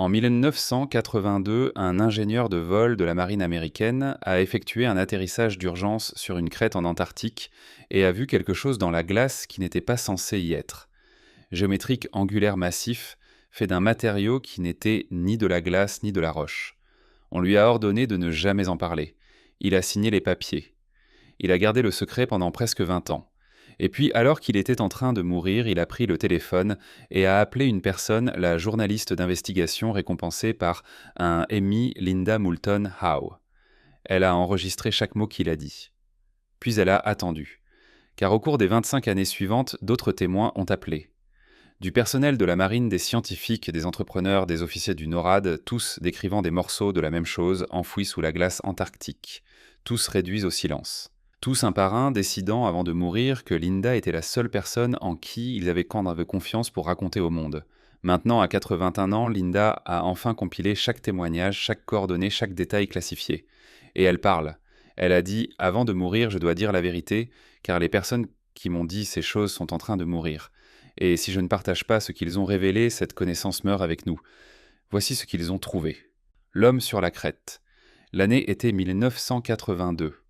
En 1982, un ingénieur de vol de la marine américaine a effectué un atterrissage d'urgence sur une crête en Antarctique et a vu quelque chose dans la glace qui n'était pas censé y être. Géométrique angulaire massif, fait d'un matériau qui n'était ni de la glace ni de la roche. On lui a ordonné de ne jamais en parler. Il a signé les papiers. Il a gardé le secret pendant presque 20 ans. Et puis, alors qu'il était en train de mourir, il a pris le téléphone et a appelé une personne, la journaliste d'investigation récompensée par un Emmy, Linda Moulton Howe. Elle a enregistré chaque mot qu'il a dit. Puis elle a attendu. Car au cours des 25 années suivantes, d'autres témoins ont appelé. Du personnel de la marine, des scientifiques, des entrepreneurs, des officiers du NORAD, tous décrivant des morceaux de la même chose enfouis sous la glace antarctique. Tous réduits au silence. Tous un par un décidant avant de mourir que Linda était la seule personne en qui ils avaient confiance pour raconter au monde. Maintenant, à 81 ans, Linda a enfin compilé chaque témoignage, chaque coordonnée, chaque détail classifié. Et elle parle. Elle a dit « Avant de mourir, je dois dire la vérité, car les personnes qui m'ont dit ces choses sont en train de mourir. Et si je ne partage pas ce qu'ils ont révélé, cette connaissance meurt avec nous. Voici ce qu'ils ont trouvé. L'homme sur la crête. L'année était 1982.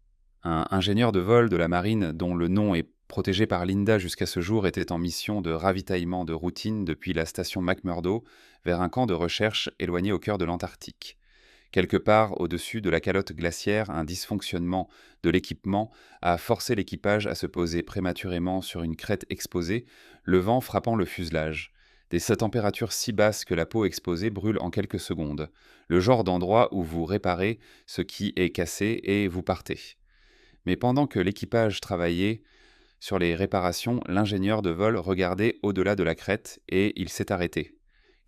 Un ingénieur de vol de la marine dont le nom est protégé par Linda jusqu'à ce jour était en mission de ravitaillement de routine depuis la station McMurdo vers un camp de recherche éloigné au cœur de l'Antarctique. Quelque part au-dessus de la calotte glaciaire, un dysfonctionnement de l'équipement a forcé l'équipage à se poser prématurément sur une crête exposée, le vent frappant le fuselage. Des températures si basses que la peau exposée brûle en quelques secondes. Le genre d'endroit où vous réparez ce qui est cassé et vous partez. Mais pendant que l'équipage travaillait sur les réparations, l'ingénieur de vol regardait au-delà de la crête et il s'est arrêté.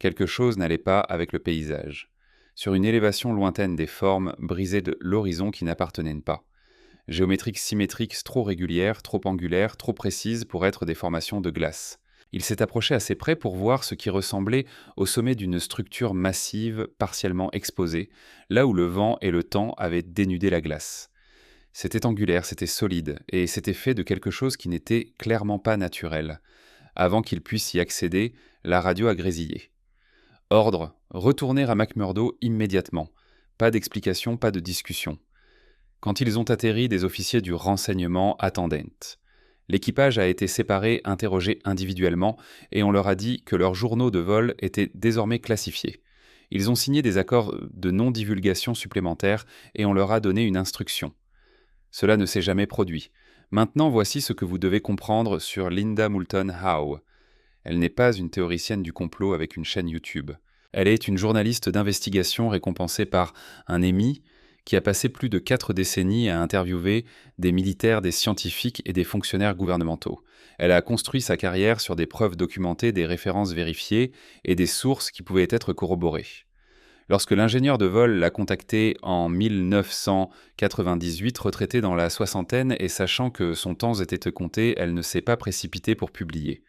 Quelque chose n'allait pas avec le paysage. Sur une élévation lointaine des formes brisées de l'horizon qui n'appartenaient pas. Géométriques symétriques trop régulières, trop angulaires, trop précises pour être des formations de glace. Il s'est approché assez près pour voir ce qui ressemblait au sommet d'une structure massive partiellement exposée, là où le vent et le temps avaient dénudé la glace. C'était angulaire, c'était solide, et c'était fait de quelque chose qui n'était clairement pas naturel. Avant qu'il puisse y accéder, la radio a grésillé. Ordre, retourner à McMurdo immédiatement. Pas d'explication, pas de discussion. Quand ils ont atterri, des officiers du renseignement attendaient. L'équipage a été séparé, interrogé individuellement, et on leur a dit que leurs journaux de vol étaient désormais classifiés. Ils ont signé des accords de non-divulgation supplémentaires et on leur a donné une instruction. Cela ne s'est jamais produit. Maintenant, voici ce que vous devez comprendre sur Linda Moulton Howe. Elle n'est pas une théoricienne du complot avec une chaîne YouTube. Elle est une journaliste d'investigation récompensée par un Emmy qui a passé plus de 4 décennies à interviewer des militaires, des scientifiques et des fonctionnaires gouvernementaux. Elle a construit sa carrière sur des preuves documentées, des références vérifiées et des sources qui pouvaient être corroborées. Lorsque l'ingénieur de vol l'a contactée en 1998, retraitée dans la soixantaine et sachant que son temps était compté, elle ne s'est pas précipitée pour publier.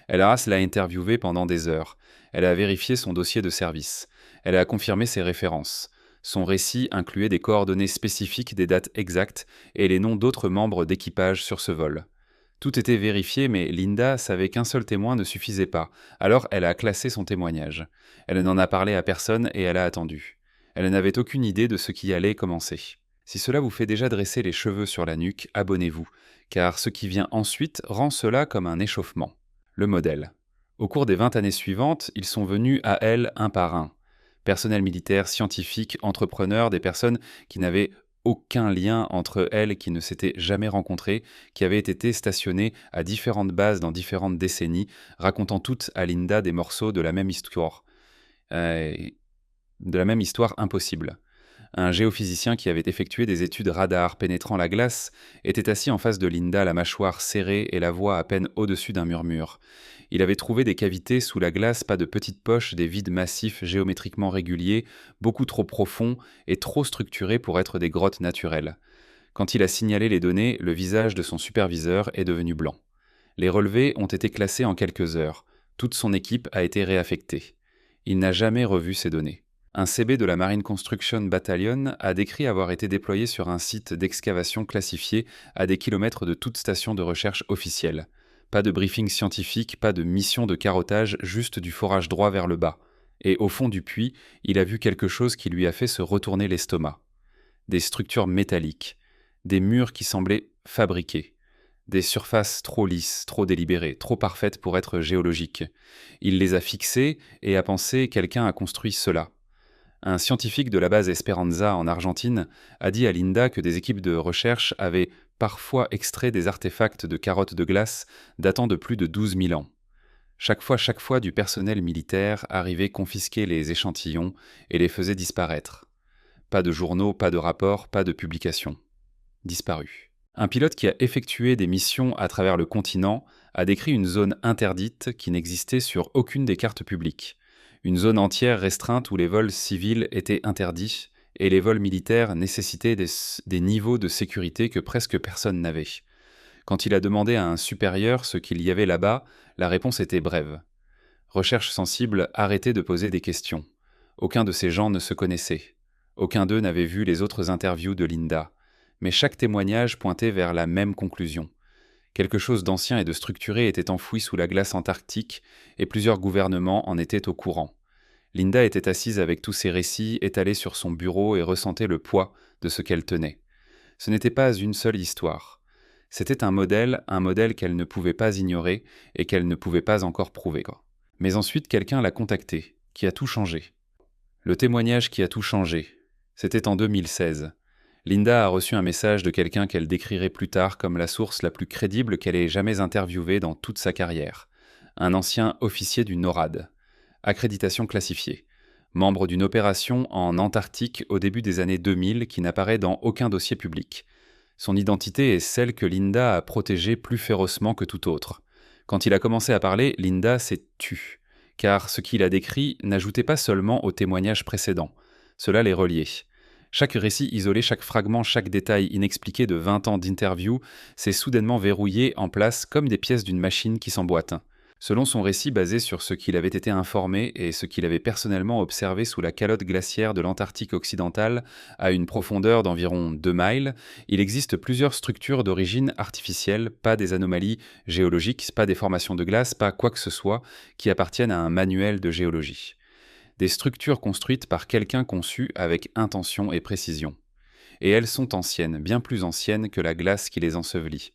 Elras l'a interviewée pendant des heures. Elle a vérifié son dossier de service. Elle a confirmé ses références. Son récit incluait des coordonnées spécifiques, des dates exactes et les noms d'autres membres d'équipage sur ce vol. Tout était vérifié, mais Linda savait qu'un seul témoin ne suffisait pas, alors elle a classé son témoignage. Elle n'en a parlé à personne et elle a attendu. Elle n'avait aucune idée de ce qui allait commencer. Si cela vous fait déjà dresser les cheveux sur la nuque, abonnez-vous, car ce qui vient ensuite rend cela comme un échauffement. Le modèle. Au cours des 20 années suivantes, ils sont venus à elle un par un. Personnel militaire, scientifique, entrepreneurs, des personnes qui n'avaient aucun lien entre elles, qui ne s'étaient jamais rencontrées, qui avaient été stationnées à différentes bases dans différentes décennies, racontant toutes à Linda des morceaux de la même histoire. Impossible. Un géophysicien qui avait effectué des études radar pénétrant la glace était assis en face de Linda, la mâchoire serrée et la voix à peine au-dessus d'un murmure. Il avait trouvé des cavités sous la glace, pas de petites poches, des vides massifs géométriquement réguliers, beaucoup trop profonds et trop structurés pour être des grottes naturelles. Quand il a signalé les données, le visage de son superviseur est devenu blanc. Les relevés ont été classés en quelques heures. Toute son équipe a été réaffectée. Il n'a jamais revu ces données. Un CB de la Marine Construction Battalion a décrit avoir été déployé sur un site d'excavation classifié à des kilomètres de toute station de recherche officielle. Pas de briefing scientifique, pas de mission de carottage, juste du forage droit vers le bas. et au fond du puits, il a vu quelque chose qui lui a fait se retourner l'estomac. Des structures métalliques, des murs qui semblaient fabriqués, des surfaces trop lisses, trop délibérées, trop parfaites pour être géologiques. Il les a fixées et a pensé quelqu'un a construit cela. Un scientifique de la base Esperanza en Argentine a dit à Linda que des équipes de recherche avaient parfois extrait des artefacts de carottes de glace datant de plus de 12 000 ans. Chaque fois, du personnel militaire arrivait confisquer les échantillons et les faisait disparaître. Pas de journaux, pas de rapports, pas de publications. Disparu. Un pilote qui a effectué des missions à travers le continent a décrit une zone interdite qui n'existait sur aucune des cartes publiques. Une zone entière restreinte où les vols civils étaient interdits et les vols militaires nécessitaient des niveaux de sécurité que presque personne n'avait. Quand il a demandé à un supérieur ce qu'il y avait là-bas, la réponse était brève. Recherche sensible, arrêtez de poser des questions. Aucun de ces gens ne se connaissait. Aucun d'eux n'avait vu les autres interviews de Linda. Mais chaque témoignage pointait vers la même conclusion. Quelque chose d'ancien et de structuré était enfoui sous la glace antarctique et plusieurs gouvernements en étaient au courant. Linda était assise avec tous ses récits étalés sur son bureau et ressentait le poids de ce qu'elle tenait. Ce n'était pas une seule histoire. C'était un modèle qu'elle ne pouvait pas ignorer et qu'elle ne pouvait pas encore prouver. Mais ensuite, quelqu'un l'a contactée, qui a tout changé. Le témoignage qui a tout changé. C'était en 2016. Linda a reçu un message de quelqu'un qu'elle décrirait plus tard comme la source la plus crédible qu'elle ait jamais interviewée dans toute sa carrière. Un ancien officier du NORAD. Accréditation classifiée. Membre d'une opération en Antarctique au début des années 2000 qui n'apparaît dans aucun dossier public. Son identité est celle que Linda a protégée plus férocement que tout autre. Quand il a commencé à parler, Linda s'est tue, car ce qu'il a décrit n'ajoutait pas seulement aux témoignages précédents. Cela les reliait. Chaque récit isolé, chaque fragment, chaque détail inexpliqué de 20 ans d'interview s'est soudainement verrouillé en place comme des pièces d'une machine qui s'emboîte. Selon son récit basé sur ce qu'il avait été informé et ce qu'il avait personnellement observé sous la calotte glaciaire de l'Antarctique occidentale à une profondeur d'environ 2 miles, il existe plusieurs structures d'origine artificielle, pas des anomalies géologiques, pas des formations de glace, pas quoi que ce soit qui appartiennent à un manuel de géologie. Des structures construites par quelqu'un conçu avec intention et précision. Et elles sont anciennes, bien plus anciennes que la glace qui les ensevelit.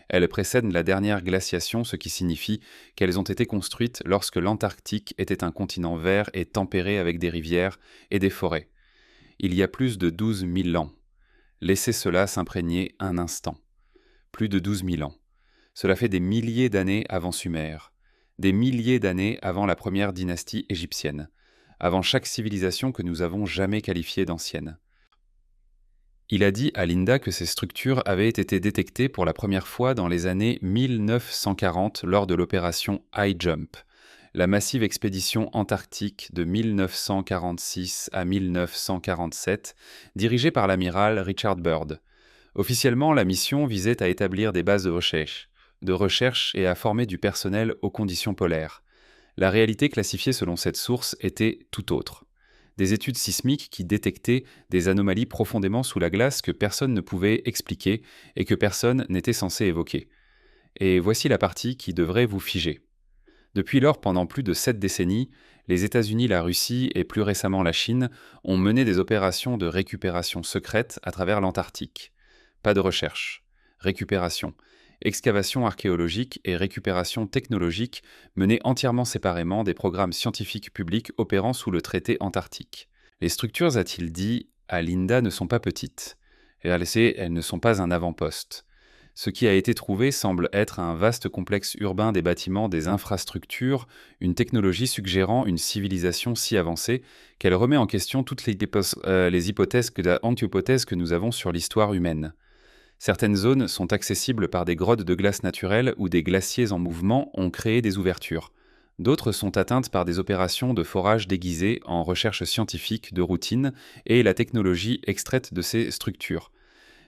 Elles précèdent la dernière glaciation, ce qui signifie qu'elles ont été construites lorsque l'Antarctique était un continent vert et tempéré avec des rivières et des forêts. Il y a plus de 12 000 ans. Laissez cela s'imprégner un instant. Plus de 12 000 ans. Cela fait des milliers d'années avant Sumer. Des milliers d'années avant la première dynastie égyptienne. Avant chaque civilisation que nous avons jamais qualifiée d'ancienne. Il a dit à Linda que ces structures avaient été détectées pour la première fois dans les années 1940 lors de l'opération High Jump, la massive expédition antarctique de 1946 à 1947, dirigée par l'amiral Richard Byrd. Officiellement, la mission visait à établir des bases de recherche et à former du personnel aux conditions polaires. La réalité classifiée selon cette source était tout autre. Des études sismiques qui détectaient des anomalies profondément sous la glace que personne ne pouvait expliquer et que personne n'était censé évoquer. Et voici la partie qui devrait vous figer. Depuis lors, pendant plus de 7 décennies, les États-Unis, la Russie et plus récemment la Chine ont mené des opérations de récupération secrètes à travers l'Antarctique. Pas de recherche. Récupération. Excavation archéologique et récupération technologique menées entièrement séparément des programmes scientifiques publics opérant sous le traité antarctique. Les structures, a-t-il dit, à Linda ne sont pas petites. Elles ne sont pas un avant-poste. Ce qui a été trouvé semble être un vaste complexe urbain des bâtiments, des infrastructures, une technologie suggérant une civilisation si avancée qu'elle remet en question toutes les hypothèses que nous avons sur l'histoire humaine. Certaines zones sont accessibles par des grottes de glace naturelles où des glaciers en mouvement ont créé des ouvertures. D'autres sont atteintes par des opérations de forage déguisées en recherche scientifique de routine et la technologie extraite de ces structures.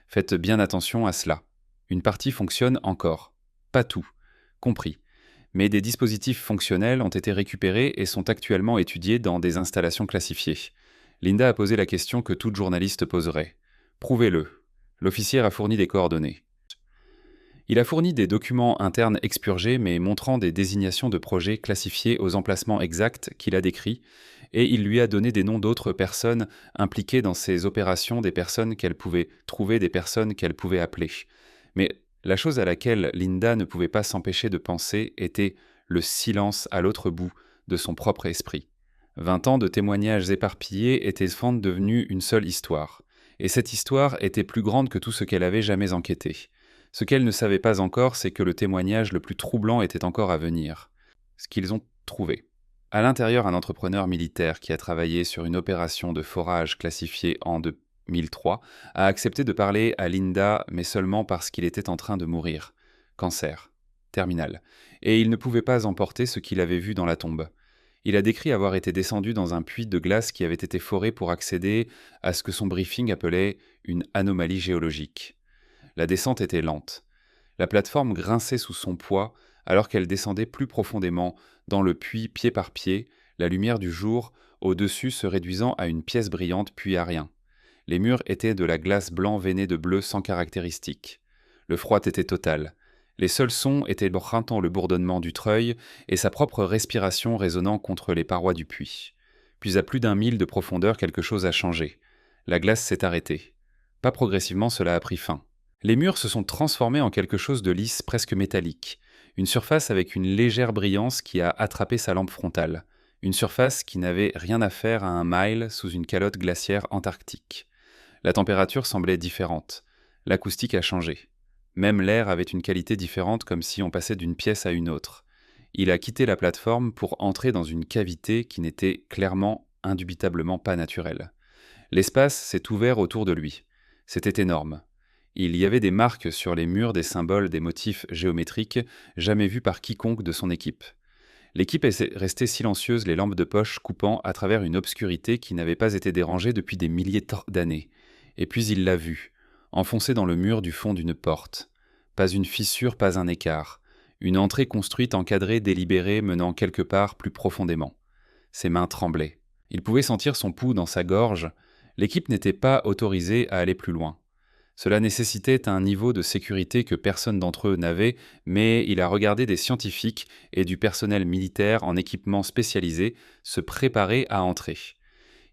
Faites bien attention à cela. Une partie fonctionne encore. Pas tout. Compris. Mais des dispositifs fonctionnels ont été récupérés et sont actuellement étudiés dans des installations classifiées. Linda a posé la question que toute journaliste poserait. Prouvez-le. L'officier a fourni des coordonnées. Il a fourni des documents internes expurgés mais montrant des désignations de projets classifiés aux emplacements exacts qu'il a décrits et il lui a donné des noms d'autres personnes impliquées dans ces opérations, des personnes qu'elle pouvait trouver, des personnes qu'elle pouvait appeler. Mais la chose à laquelle Linda ne pouvait pas s'empêcher de penser était le silence à l'autre bout de son propre esprit. 20 ans de témoignages éparpillés étaient devenus une seule histoire. Et cette histoire était plus grande que tout ce qu'elle avait jamais enquêté. Ce qu'elle ne savait pas encore, c'est que le témoignage le plus troublant était encore à venir. Ce qu'ils ont trouvé. À l'intérieur, un entrepreneur militaire qui a travaillé sur une opération de forage classifiée en 2003 a accepté de parler à Linda, mais seulement parce qu'il était en train de mourir. Cancer. Terminal. Et il ne pouvait pas emporter ce qu'il avait vu dans la tombe. Il a décrit avoir été descendu dans un puits de glace qui avait été foré pour accéder à ce que son briefing appelait une anomalie géologique. La descente était lente. La plateforme grinçait sous son poids alors qu'elle descendait plus profondément dans le puits pied par pied, la lumière du jour au-dessus se réduisant à une pièce brillante puis à rien. Les murs étaient de la glace blanc veinée de bleu sans caractéristique. Le froid était total. Les seuls sons étaient le bourdonnement du treuil et sa propre respiration résonnant contre les parois du puits. Puis à plus d'1 mille de profondeur, quelque chose a changé. La glace s'est arrêtée. Pas progressivement, cela a pris fin. Les murs se sont transformés en quelque chose de lisse, presque métallique. Une surface avec une légère brillance qui a attrapé sa lampe frontale. Une surface qui n'avait rien à faire à un mile sous une calotte glaciaire antarctique. La température semblait différente. L'acoustique a changé. Même l'air avait une qualité différente, comme si on passait d'une pièce à une autre. Il a quitté la plateforme pour entrer dans une cavité qui n'était clairement, indubitablement pas naturelle. L'espace s'est ouvert autour de lui. C'était énorme. Il y avait des marques sur les murs, des symboles, des motifs géométriques, jamais vus par quiconque de son équipe. L'équipe est restée silencieuse, les lampes de poche coupant à travers une obscurité qui n'avait pas été dérangée depuis des milliers d'années. Et puis il l'a vu, enfoncé dans le mur du fond d'une porte. Pas une fissure, pas un écart. Une entrée construite, encadrée, délibérée, menant quelque part plus profondément. Ses mains tremblaient. Il pouvait sentir son pouls dans sa gorge. L'équipe n'était pas autorisée à aller plus loin. Cela nécessitait un niveau de sécurité que personne d'entre eux n'avait, mais il a regardé des scientifiques et du personnel militaire en équipement spécialisé se préparer à entrer.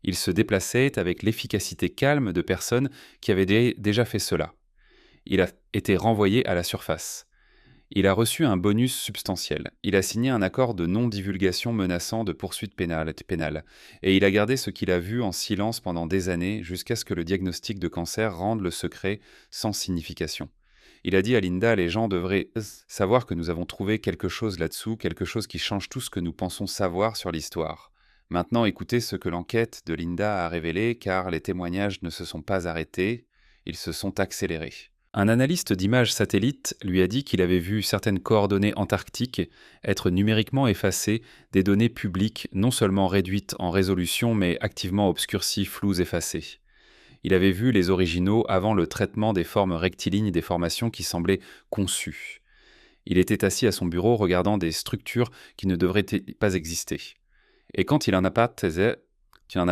Il se déplaçait avec l'efficacité calme de personnes qui avaient déjà fait cela. Il a été renvoyé à la surface. Il a reçu un bonus substantiel. Il a signé un accord de non-divulgation menaçant de poursuite pénale, et il a gardé ce qu'il a vu en silence pendant des années jusqu'à ce que le diagnostic de cancer rende le secret sans signification. Il a dit à Linda, les gens devraient savoir que nous avons trouvé quelque chose là-dessous, quelque chose qui change tout ce que nous pensons savoir sur l'histoire. Maintenant, écoutez ce que l'enquête de Linda a révélé, car les témoignages ne se sont pas arrêtés, ils se sont accélérés. Un analyste d'images satellites lui a dit qu'il avait vu certaines coordonnées antarctiques être numériquement effacées des données publiques non seulement réduites en résolution mais activement obscurcies, floues, effacées. Il avait vu les originaux avant le traitement des formes rectilignes des formations qui semblaient conçues. Il était assis à son bureau regardant des structures qui ne devraient pas exister. Et quand il en a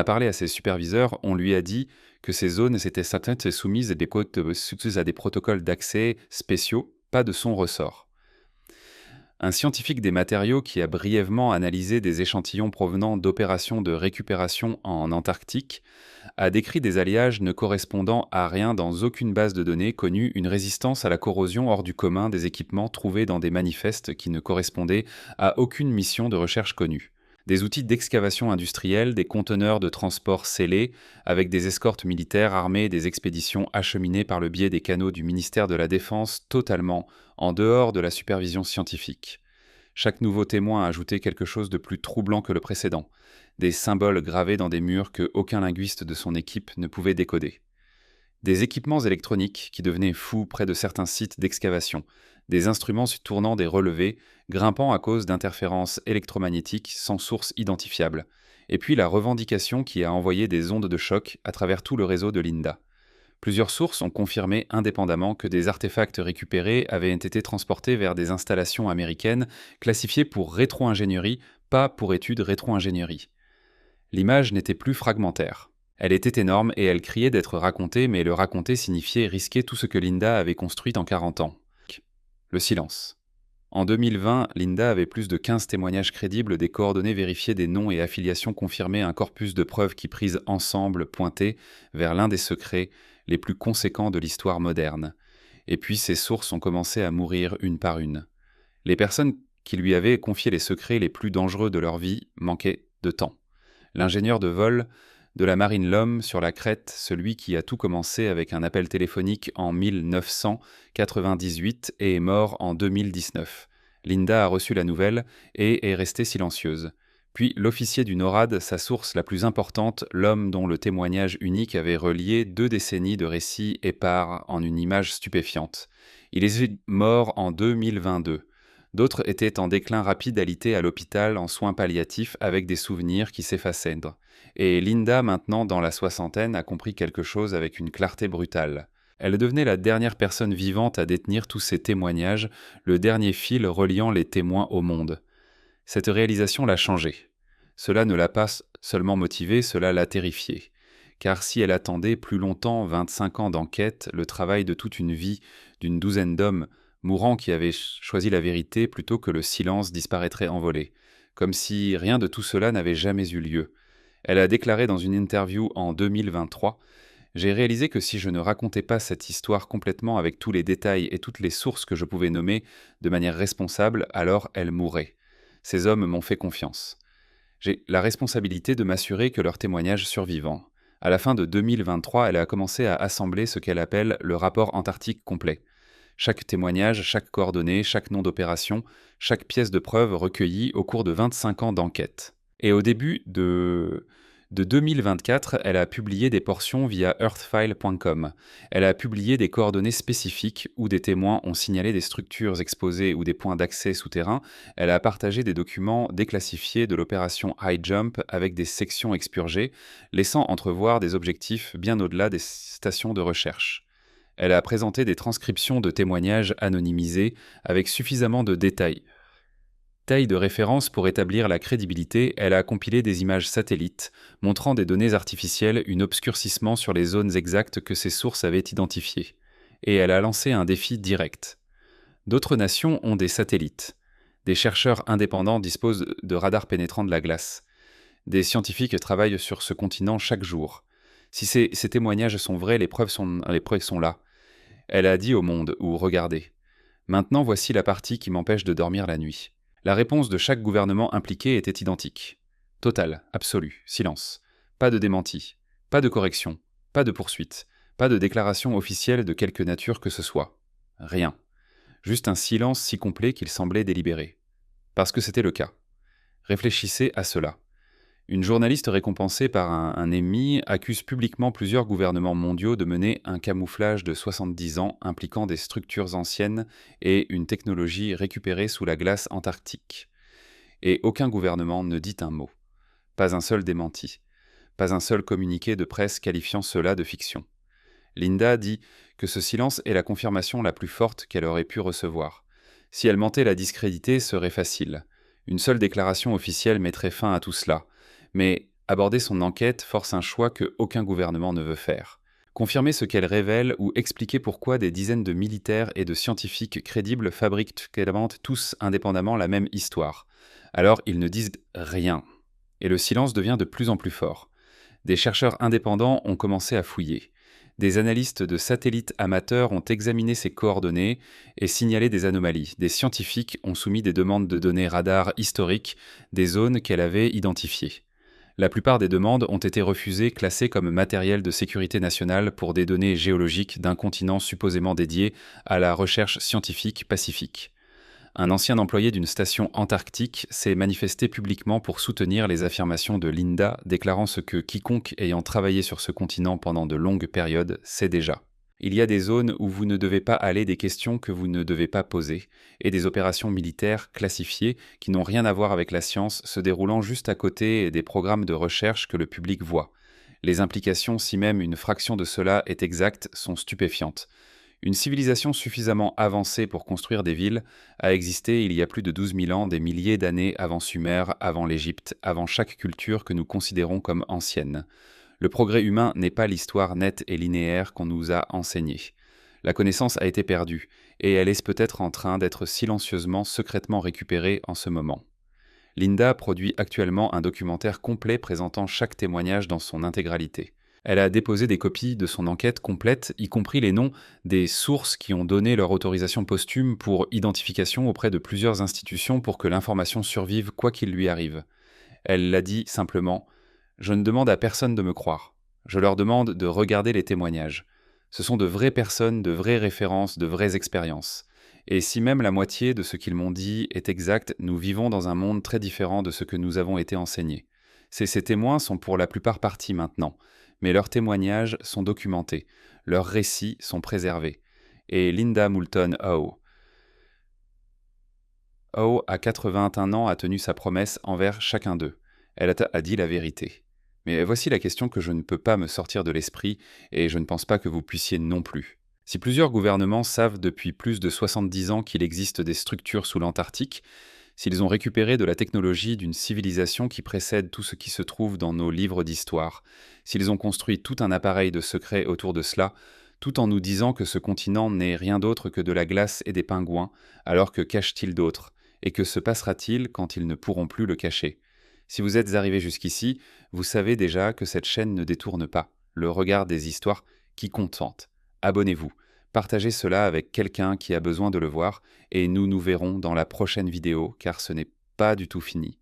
parlé à ses superviseurs, on lui a dit que ces zones étaient certaines soumises à des protocoles d'accès spéciaux, pas de son ressort. Un scientifique des matériaux qui a brièvement analysé des échantillons provenant d'opérations de récupération en Antarctique a décrit des alliages ne correspondant à rien dans aucune base de données connue, une résistance à la corrosion hors du commun des équipements trouvés dans des manifestes qui ne correspondaient à aucune mission de recherche connue. Des outils d'excavation industrielle, des conteneurs de transport scellés, avec des escortes militaires armées, des expéditions acheminées par le biais des canaux du ministère de la Défense totalement en dehors de la supervision scientifique. Chaque nouveau témoin ajoutait quelque chose de plus troublant que le précédent, des symboles gravés dans des murs que aucun linguiste de son équipe ne pouvait décoder. Des équipements électroniques qui devenaient fous près de certains sites d'excavation, des instruments tournant des relevés, grimpant à cause d'interférences électromagnétiques sans source identifiable, et puis la revendication qui a envoyé des ondes de choc à travers tout le réseau de Linda. Plusieurs sources ont confirmé indépendamment que des artefacts récupérés avaient été transportés vers des installations américaines classifiées pour rétro-ingénierie, pas pour études rétro-ingénierie. L'image n'était plus fragmentaire. Elle était énorme et elle criait d'être racontée, mais le raconter signifiait risquer tout ce que Linda avait construit en 40 ans. Le silence. En 2020, Linda avait plus de 15 témoignages crédibles, des coordonnées vérifiées, des noms et affiliations confirmées, un corpus de preuves qui, prises ensemble, pointaient vers l'un des secrets les plus conséquents de l'histoire moderne. Et puis ces sources ont commencé à mourir une par une. Les personnes qui lui avaient confié les secrets les plus dangereux de leur vie manquaient de temps. L'ingénieur de vol de la marine L'Homme sur la Crète, celui qui a tout commencé avec un appel téléphonique en 1998 et est mort en 2019. Linda a reçu la nouvelle et est restée silencieuse. Puis l'officier du NORAD, sa source la plus importante, l'homme dont le témoignage unique avait relié 2 décennies de récits épars en une image stupéfiante. Il est mort en 2022. D'autres étaient en déclin rapide, alités à l'hôpital en soins palliatifs avec des souvenirs qui s'effaçaient. Et Linda, maintenant dans la soixantaine, a compris quelque chose avec une clarté brutale. Elle devenait la dernière personne vivante à détenir tous ces témoignages, le dernier fil reliant les témoins au monde. Cette réalisation l'a changée. Cela ne l'a pas seulement motivée, cela l'a terrifiée. Car si elle attendait plus longtemps 25 ans d'enquête, le travail de toute une vie, d'une douzaine d'hommes mourants qui avaient choisi la vérité plutôt que le silence disparaîtrait envolé, comme si rien de tout cela n'avait jamais eu lieu. Elle a déclaré dans une interview en 2023 : « J'ai réalisé que si je ne racontais pas cette histoire complètement avec tous les détails et toutes les sources que je pouvais nommer de manière responsable, alors elle mourrait. Ces hommes m'ont fait confiance. J'ai la responsabilité de m'assurer que leurs témoignages survivants. » À la fin de 2023, elle a commencé à assembler ce qu'elle appelle le rapport antarctique complet. Chaque témoignage, chaque coordonnée, chaque nom d'opération, chaque pièce de preuve recueillie au cours de 25 ans d'enquête. Et au début de 2024, elle a publié des portions via earthfile.com. Elle a publié des coordonnées spécifiques où des témoins ont signalé des structures exposées ou des points d'accès souterrains. Elle a partagé des documents déclassifiés de l'opération High Jump avec des sections expurgées, laissant entrevoir des objectifs bien au-delà des stations de recherche. Elle a présenté des transcriptions de témoignages anonymisés avec suffisamment de détails. Taille de référence pour établir la crédibilité, elle a compilé des images satellites montrant des données artificielles, un obscurcissement sur les zones exactes que ses sources avaient identifiées. Et elle a lancé un défi direct. D'autres nations ont des satellites. Des chercheurs indépendants disposent de radars pénétrants de la glace. Des scientifiques travaillent sur ce continent chaque jour. Si ces témoignages sont vrais, les preuves sont là. Elle a dit au monde, ou regardez. Maintenant voici la partie qui m'empêche de dormir la nuit. La réponse de chaque gouvernement impliqué était identique. Total, absolu, silence. Pas de démenti, pas de correction, pas de poursuite, pas de déclaration officielle de quelque nature que ce soit. Rien. Juste un silence si complet qu'il semblait délibéré. Parce que c'était le cas. Réfléchissez à cela. Une journaliste récompensée par un Emmy accuse publiquement plusieurs gouvernements mondiaux de mener un camouflage de 70 ans impliquant des structures anciennes et une technologie récupérée sous la glace antarctique. Et aucun gouvernement ne dit un mot. Pas un seul démenti. Pas un seul communiqué de presse qualifiant cela de fiction. Linda dit que ce silence est la confirmation la plus forte qu'elle aurait pu recevoir. Si elle mentait, la discréditer serait facile. Une seule déclaration officielle mettrait fin à tout cela. Mais aborder son enquête force un choix que aucun gouvernement ne veut faire. Confirmer ce qu'elle révèle ou expliquer pourquoi des dizaines de militaires et de scientifiques crédibles fabriquent tous indépendamment la même histoire. Alors ils ne disent rien. Et le silence devient de plus en plus fort. Des chercheurs indépendants ont commencé à fouiller. Des analystes de satellites amateurs ont examiné ces coordonnées et signalé des anomalies. Des scientifiques ont soumis des demandes de données radar historiques des zones qu'elle avait identifiées. La plupart des demandes ont été refusées, classées comme matériel de sécurité nationale pour des données géologiques d'un continent supposément dédié à la recherche scientifique pacifique. Un ancien employé d'une station antarctique s'est manifesté publiquement pour soutenir les affirmations de Linda, déclarant ce que quiconque ayant travaillé sur ce continent pendant de longues périodes sait déjà. Il y a des zones où vous ne devez pas aller, des questions que vous ne devez pas poser, et des opérations militaires classifiées qui n'ont rien à voir avec la science se déroulant juste à côté des programmes de recherche que le public voit. Les implications, si même une fraction de cela est exacte, sont stupéfiantes. Une civilisation suffisamment avancée pour construire des villes a existé il y a plus de 12 000 ans, des milliers d'années avant Sumer, avant l'Égypte, avant chaque culture que nous considérons comme ancienne. Le progrès humain n'est pas l'histoire nette et linéaire qu'on nous a enseignée. La connaissance a été perdue, et elle est peut-être en train d'être silencieusement, secrètement récupérée en ce moment. Linda produit actuellement un documentaire complet présentant chaque témoignage dans son intégralité. Elle a déposé des copies de son enquête complète, y compris les noms des sources qui ont donné leur autorisation posthume pour identification auprès de plusieurs institutions pour que l'information survive quoi qu'il lui arrive. Elle l'a dit simplement: Je ne demande à personne de me croire. Je leur demande de regarder les témoignages. Ce sont de vraies personnes, de vraies références, de vraies expériences. Et si même la moitié de ce qu'ils m'ont dit est exact, nous vivons dans un monde très différent de ce que nous avons été enseignés. Ces témoins sont pour la plupart partis maintenant, mais leurs témoignages sont documentés, leurs récits sont préservés. Et Linda Moulton Howe, à 81 ans, a tenu sa promesse envers chacun d'eux. Elle a dit la vérité. Mais voici la question que je ne peux pas me sortir de l'esprit, et je ne pense pas que vous puissiez non plus. Si plusieurs gouvernements savent depuis plus de 70 ans qu'il existe des structures sous l'Antarctique, s'ils ont récupéré de la technologie d'une civilisation qui précède tout ce qui se trouve dans nos livres d'histoire, s'ils ont construit tout un appareil de secret autour de cela, tout en nous disant que ce continent n'est rien d'autre que de la glace et des pingouins, alors que cache-t-il d'autre? Et que se passera-t-il quand ils ne pourront plus le cacher? Si vous êtes arrivé jusqu'ici, vous savez déjà que cette chaîne ne détourne pas le regard des histoires qui contentent. Abonnez-vous, partagez cela avec quelqu'un qui a besoin de le voir, et nous nous verrons dans la prochaine vidéo, car ce n'est pas du tout fini.